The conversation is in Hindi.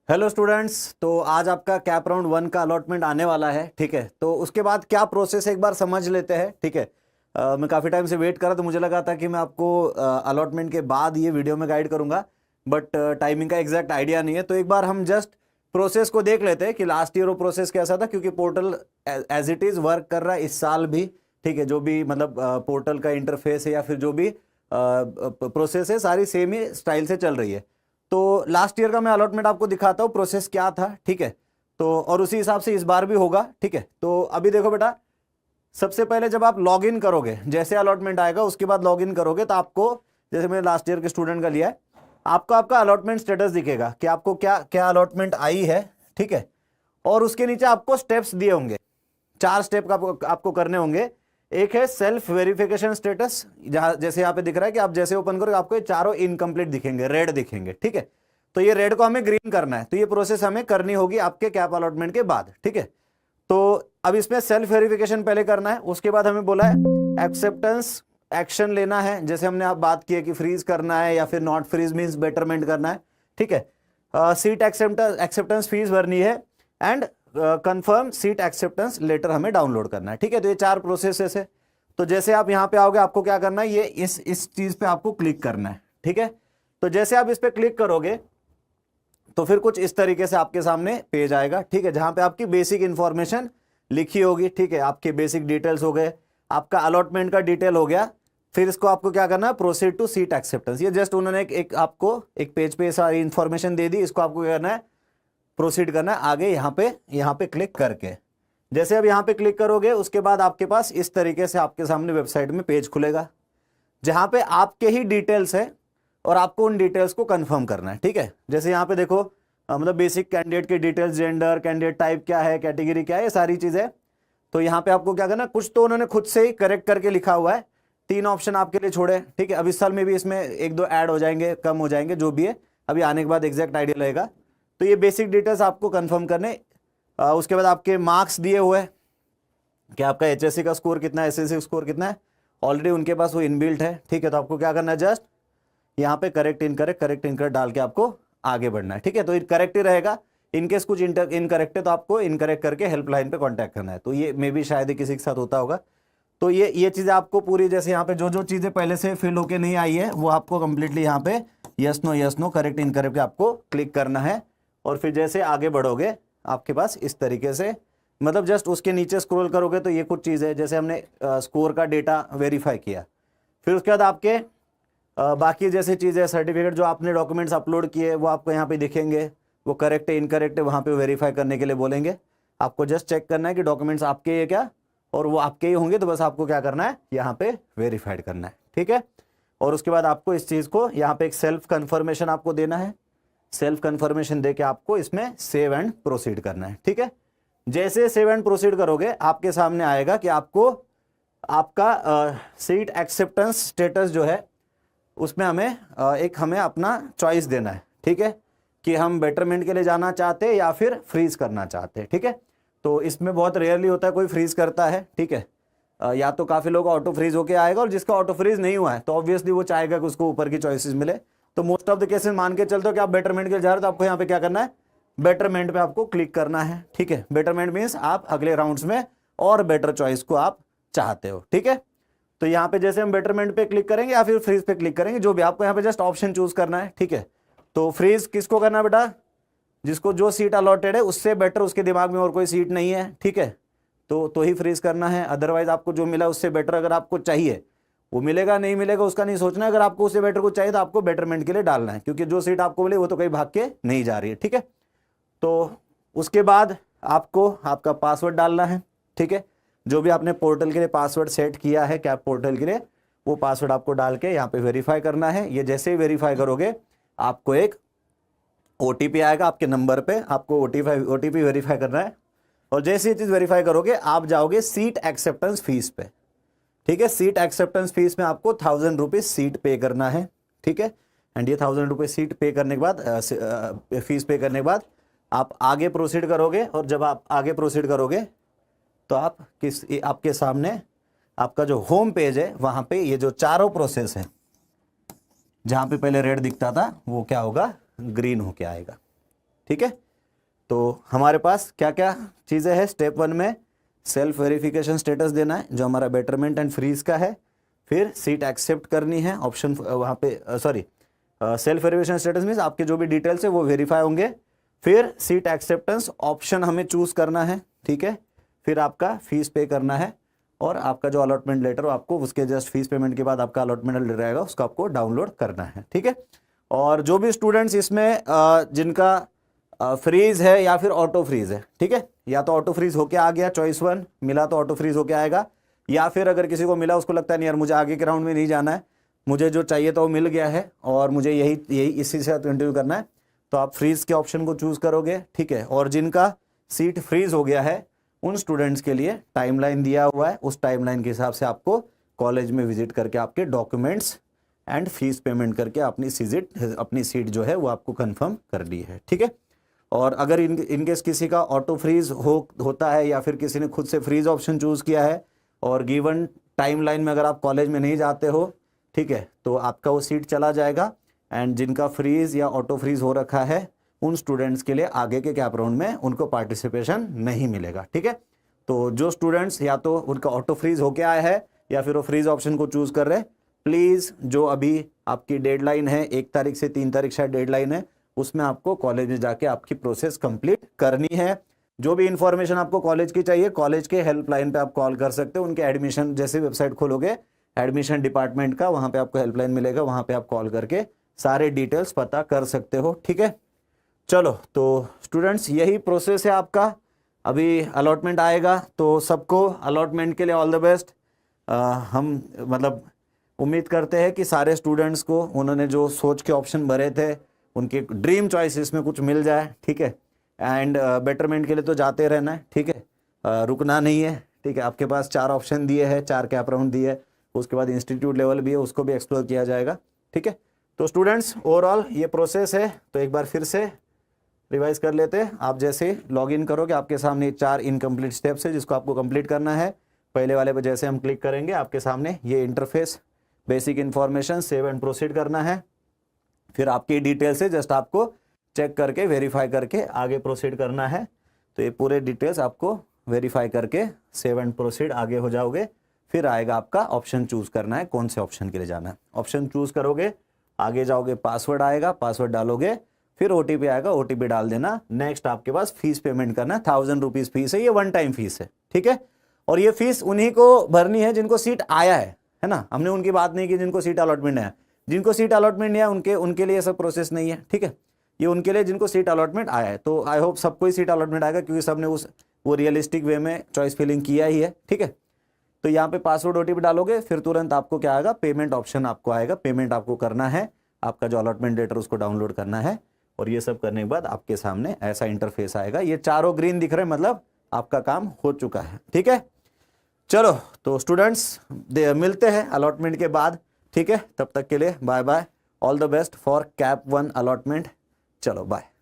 Hello students. तो आज आपका कैप राउंड 1 का अलॉटमेंट आने वाला है। ठीक है, तो उसके बाद क्या प्रोसेस है एक बार समझ लेते हैं। ठीक है, मैं काफ़ी टाइम से वेट कर रहा, तो मुझे लगा था कि मैं आपको अलॉटमेंट के बाद ये वीडियो में गाइड करूंगा, बट टाइमिंग का एग्जैक्ट आइडिया नहीं है। तो एक बार हम जस्ट प्रोसेस को देख लेते हैं कि लास्ट ईयर वो प्रोसेस कैसा था, क्योंकि portal as it is work कर रहा है इस साल भी। ठीक है, जो भी मतलब पोर्टल का इंटरफेस है या फिर जो भी प्रोसेस है सारी सेम ही स्टाइल से चल रही है। तो लास्ट ईयर का मैं अलॉटमेंट आपको दिखाता हूँ प्रोसेस क्या था। ठीक है, तो और उसी हिसाब से इस बार भी होगा। ठीक है, तो अभी देखो बेटा, सबसे पहले जब आप लॉग इन करोगे, जैसे अलॉटमेंट आएगा उसके बाद लॉग इन करोगे, तो आपको, जैसे मैंने लास्ट ईयर के स्टूडेंट का लिया है, आपको आपका अलॉटमेंट स्टेटस दिखेगा कि आपको क्या क्या अलॉटमेंट आई है। ठीक है, और उसके नीचे आपको स्टेप्स दिए होंगे, 4 स्टेप का आपको करने होंगे। एक है सेल्फ वेरिफिकेशन स्टेटस, जहां जैसे यहाँ पे दिख रहा है कि आप जैसे ओपन करोगे आपको ये चारों इनकम्प्लीट दिखेंगे, रेड दिखेंगे। ठीक है, तो ये रेड को हमें ग्रीन करना है, तो ये प्रोसेस हमें करनी होगी आपके कैप अलॉटमेंट के बाद। ठीक है, तो अब इसमें सेल्फ वेरिफिकेशन पहले करना है, उसके बाद हमें बोला है एक्सेप्टेंस एक्शन लेना है। जैसे हमने आप बात की है कि फ्रीज करना है या फिर नॉट फ्रीज मीन्स बेटरमेंट करना है। ठीक है, सीट एक्सेप्टेंस फीस भरनी है and confirm seat acceptance letter हमें डाउनलोड करना है। ठीक है, तो ये 4 प्रोसेसेस है। तो जैसे आप यहाँ पे आओगे आपको क्या करना है, ये इस चीज पे आपको क्लिक करना है। ठीक है, तो जैसे आप इस पे क्लिक करोगे तो फिर कुछ इस तरीके से आपके सामने पेज आएगा। ठीक है, जहां पे आपकी बेसिक इंफॉर्मेशन लिखी होगी। ठीक है, आपके बेसिक डिटेल्स हो गए, आपका अलॉटमेंट का डिटेल हो गया। फिर इसको आपको क्या करना है, प्रोसीड टू सीट एक्सेप्टेंस। ये जस्ट उन्होंने एक आपको एक पेज पे सारी इंफॉर्मेशन दे दी, इसको आपको क्या करना है, प्रोसीड करना है आगे यहाँ पे क्लिक करके। जैसे अब यहाँ पे क्लिक करोगे उसके बाद आपके पास इस तरीके से आपके सामने वेबसाइट में पेज खुलेगा, जहां पे आपके ही डिटेल्स है और आपको उन डिटेल्स को कंफर्म करना है। ठीक है, जैसे यहाँ पे देखो, मतलब बेसिक कैंडिडेट के डिटेल्स, जेंडर, कैंडिडेट टाइप क्या है, कैटेगरी क्या है, ये सारी चीजें। तो यहाँ पे आपको क्या करना है, कुछ तो उन्होंने खुद से ही करेक्ट करके लिखा हुआ है, 3 ऑप्शन आपके लिए छोड़े। ठीक है, अब इस साल में भी इसमें 1-2 ऐड हो जाएंगे, कम हो जाएंगे, जो भी है अभी आने के बाद एग्जैक्ट आइडिया लगेगा। तो ये बेसिक डिटेल्स आपको कंफर्म करने। उसके बाद आपके मार्क्स दिए हुए हैं कि आपका एचएससी का स्कोर कितना है, एसएससी का स्कोर कितना है, ऑलरेडी उनके पास वो इनबिल्ट है। ठीक है, तो आपको क्या करना है, जस्ट यहाँ पे करेक्ट इनकरेक्ट डाल के आपको आगे बढ़ना है। ठीक है, तो करेक्ट ही रहेगा, इनकेस कुछ इनकरेक्ट है तो आपको इनकरेक्ट करके हेल्पलाइन पे कांटेक्ट करना है। तो ये मे भी शायद ही किसी के साथ होता होगा। तो ये चीजें आपको पूरी, जैसे यहाँ पे जो जो चीजें पहले से फिल होके नहीं आई है वो आपको कंप्लीटली यहाँ पे यस नो करेक्ट इनकरेक्ट आपको क्लिक करना है। और फिर जैसे आगे बढ़ोगे आपके पास इस तरीके से, मतलब जस्ट उसके नीचे स्क्रॉल करोगे तो ये कुछ चीज़ है, जैसे हमने स्कोर का डेटा वेरीफाई किया। फिर उसके बाद आपके बाकी जैसे चीज़ें, सर्टिफिकेट जो आपने डॉक्यूमेंट्स अपलोड किए वो आपको यहाँ पे दिखेंगे, वो करेक्ट है इनकरेक्ट है, वहाँ पे वेरीफाई करने के लिए बोलेंगे। आपको जस्ट चेक करना है कि डॉक्यूमेंट्स आपके ये क्या, और वो आपके ही होंगे, तो बस आपको क्या करना है, यहाँ पे वेरीफाइड करना है। ठीक है, और उसके बाद आपको इस चीज़ को यहाँ पे एक सेल्फ कन्फर्मेशन आपको देना है। सेल्फ कन्फर्मेशन दे के आपको इसमें सेव एंड प्रोसीड करना है। ठीक है, जैसे सेव एंड प्रोसीड करोगे आपके सामने आएगा कि आपको आपका सीट एक्सेप्टेंस स्टेटस जो है उसमें हमें अपना चॉइस देना है। ठीक है, कि हम बेटरमेंट के लिए जाना चाहते हैं या फिर फ्रीज करना चाहते हैं। ठीक है, तो इसमें बहुत रेयरली होता है कोई फ्रीज करता है। ठीक है, या तो काफ़ी लोग ऑटो फ्रीज होके आएगा, और जिसका ऑटो फ्रीज नहीं हुआ है तो ऑब्वियसली वो चाहेगा कि उसको ऊपर की चॉइसेस मिले। तो मोस्ट ऑफ द केसेस मान के चलते हो कि आप बेटरमेंट के लिए जा रहे हो, तो आपको यहाँ पे क्या करना है, बेटरमेंट पे आपको क्लिक करना है। ठीक है, बेटरमेंट मीन्स आप अगले राउंड्स में और बेटर चॉइस को आप चाहते हो। ठीक है, तो यहाँ पे जैसे हम बेटरमेंट पे क्लिक करेंगे या फिर फ्रीज पे क्लिक करेंगे, जो भी आपको यहाँ पे जस्ट ऑप्शन चूज करना है। ठीक है, तो फ्रीज किसको करना है बेटा, जिसको जो सीट अलॉटेड है उससे बेटर उसके दिमाग में और कोई सीट नहीं है। ठीक है, तो ही फ्रीज करना है, अदरवाइज आपको जो मिला उससे बेटर अगर आपको चाहिए वो मिलेगा, नहीं मिलेगा उसका नहीं सोचना है। अगर आपको उससे बेटर कुछ चाहिए तो आपको बेटरमेंट के लिए डालना है, क्योंकि जो सीट आपको मिले वो तो कहीं भाग के नहीं जा रही है। ठीक है, तो उसके बाद आपको आपका पासवर्ड डालना है। ठीक है, जो भी आपने पोर्टल के लिए पासवर्ड सेट किया है कैप पोर्टल के लिए, वो पासवर्ड आपको डाल के यहाँ पे वेरीफाई करना है। ये जैसे ही वेरीफाई करोगे आपको एक ओटीपी आएगा आपके नंबर पे, आपको ओटीपी वेरीफाई करना है। और जैसे ये चीज वेरीफाई करोगे आप जाओगे सीट एक्सेप्टेंस फीस पे। ठीक है, सीट एक्सेप्टेंस फीस में आपको 1000 रुपीज सीट पे करना है। ठीक है, एंड ये 1000 रुपीज सीट पे करने के बाद फीस पे करने के बाद आप आगे प्रोसीड करोगे। और जब आप आगे प्रोसीड करोगे तो आपके सामने आपका जो होम पेज है वहां पे ये जो चारों प्रोसेस है, जहां पे पहले रेड दिखता था वो क्या होगा, ग्रीन होके आएगा। ठीक है। तो हमारे पास क्या क्या चीज़ें हैं, स्टेप 1 में सेल्फ वेरिफिकेशन स्टेटस देना है जो हमारा बेटरमेंट एंड फ्रीज का है, फिर सीट एक्सेप्ट करनी है ऑप्शन वहाँ पे सेल्फ वेरिफिकेशन स्टेटस मीन्स आपके जो भी डिटेल्स है वो वेरीफाई होंगे, फिर सीट एक्सेप्टेंस ऑप्शन हमें चूज करना है, ठीक है, फिर आपका फीस पे करना है और आपका जो अलॉटमेंट लेटर आपको उसके जस्ट फीस पेमेंट के बाद आपका अलॉटमेंट लेटर आएगा उसको आपको डाउनलोड करना है, ठीक है। और जो भी स्टूडेंट्स इसमें जिनका फ्रीज है या फिर ऑटो फ्रीज है, ठीक है, या तो ऑटो फ्रीज होके आ गया, चॉइस 1 मिला तो ऑटो फ्रीज होके आएगा, या फिर अगर किसी को मिला उसको लगता है नहीं यार मुझे आगे के राउंड में नहीं जाना है, मुझे जो चाहिए था वो मिल गया है और मुझे यही इसी से कंटिन्यू करना है, तो आप फ्रीज के ऑप्शन को चूज करोगे, ठीक है। और जिनका सीट फ्रीज हो गया है उन स्टूडेंट्स के लिए टाइमलाइन दिया हुआ है, उस टाइमलाइन के हिसाब से आपको कॉलेज में विजिट करके आपके डॉक्यूमेंट्स एंड फीस पेमेंट करके अपनी सीट जो है वो आपको कंफर्म करनी है, ठीक है। और अगर इनकेस किसी का ऑटो फ्रीज होता है या फिर किसी ने खुद से फ्रीज ऑप्शन चूज किया है और गिवन टाइमलाइन में अगर आप कॉलेज में नहीं जाते हो, ठीक है, तो आपका वो सीट चला जाएगा। एंड जिनका फ्रीज या ऑटो फ्रीज हो रखा है उन स्टूडेंट्स के लिए आगे के कैप राउंड में उनको पार्टिसिपेशन नहीं मिलेगा, ठीक है। तो जो स्टूडेंट्स या तो उनका ऑटो फ्रीज होके आया है या फिर वो फ्रीज ऑप्शन को चूज कर रहे हैं, प्लीज जो अभी आपकी डेडलाइन है 1 तारीख से 3 तारीख शायद डेडलाइन है, उसमें आपको कॉलेज में जाके आपकी प्रोसेस कंप्लीट करनी है। जो भी इंफॉर्मेशन आपको कॉलेज की चाहिए कॉलेज के हेल्पलाइन पे आप कॉल कर सकते हो। उनके एडमिशन जैसे वेबसाइट खोलोगे एडमिशन डिपार्टमेंट का, वहां पे आपको हेल्पलाइन मिलेगा, वहां पे आप कॉल करके सारे डिटेल्स पता कर सकते हो, ठीक है। चलो तो स्टूडेंट्स यही प्रोसेस है आपका। अभी अलॉटमेंट आएगा तो सबको अलॉटमेंट के लिए ऑल द बेस्ट। हम मतलब उम्मीद करते हैं कि सारे स्टूडेंट्स को उन्होंने जो सोच के ऑप्शन भरे थे उनके ड्रीम चॉइसेस में कुछ मिल जाए, ठीक है। एंड बेटरमेंट के लिए तो जाते रहना है, ठीक है, रुकना नहीं है, ठीक है। आपके पास 4 ऑप्शन दिए हैं, 4 कैप राउंड दिए है, उसके बाद इंस्टीट्यूट लेवल भी है, उसको भी एक्सप्लोर किया जाएगा, ठीक है। तो स्टूडेंट्स ओवरऑल ये प्रोसेस है, तो एक बार फिर से रिवाइज कर लेते हैं। आप जैसे लॉग इन करोगे आपके सामने 4 इनकम्प्लीट स्टेप्स है जिसको आपको कंप्लीट करना है। पहले वाले पे जैसे हम क्लिक करेंगे आपके सामने ये interface, basic information, save and proceed करना है, फिर आपकी डिटेल्स है जस्ट आपको चेक करके वेरीफाई करके आगे प्रोसीड करना है। तो ये पूरे डिटेल्स आपको वेरीफाई करके सेव एंड प्रोसीड आगे हो जाओगे। फिर आएगा आपका ऑप्शन चूज करना है, कौन से ऑप्शन के लिए जाना है। ऑप्शन चूज करोगे, आगे जाओगे, पासवर्ड आएगा, पासवर्ड डालोगे, फिर ओटीपी आएगा, ओटीपी डाल देना। नेक्स्ट आपके पास फीस पेमेंट करना है, 1000 रुपीज फीस है, ये 1 टाइम फीस है, ठीक है। और ये फीस उन्हीं को भरनी है जिनको सीट आया है ना। हमने उनकी बात नहीं की जिनको सीट अलॉटमेंट है, जिनको सीट अलॉटमेंट नहीं है उनके लिए सब प्रोसेस नहीं है, ठीक है। ये उनके लिए जिनको सीट अलॉटमेंट आया है। तो आई होप सबको ही सीट अलॉटमेंट आएगा क्योंकि सबने वो रियलिस्टिक वे में चॉइस फिलिंग किया ही है, ठीक है। तो यहाँ पे पासवर्ड ओटीपी डालोगे, फिर तुरंत आपको क्या आएगा, पेमेंट ऑप्शन आपको आएगा, पेमेंट आपको करना है, आपका जो अलॉटमेंट लेटर उसको डाउनलोड करना है। और ये सब करने के बाद आपके सामने ऐसा इंटरफेस आएगा। ये चारों ग्रीन दिख रहे हैं मतलब आपका काम हो चुका है, ठीक है। चलो तो स्टूडेंट्स मिलते हैं अलॉटमेंट के बाद, ठीक है। तब तक के लिए bye bye, all the best for CAP 1 allotment. चलो बाय।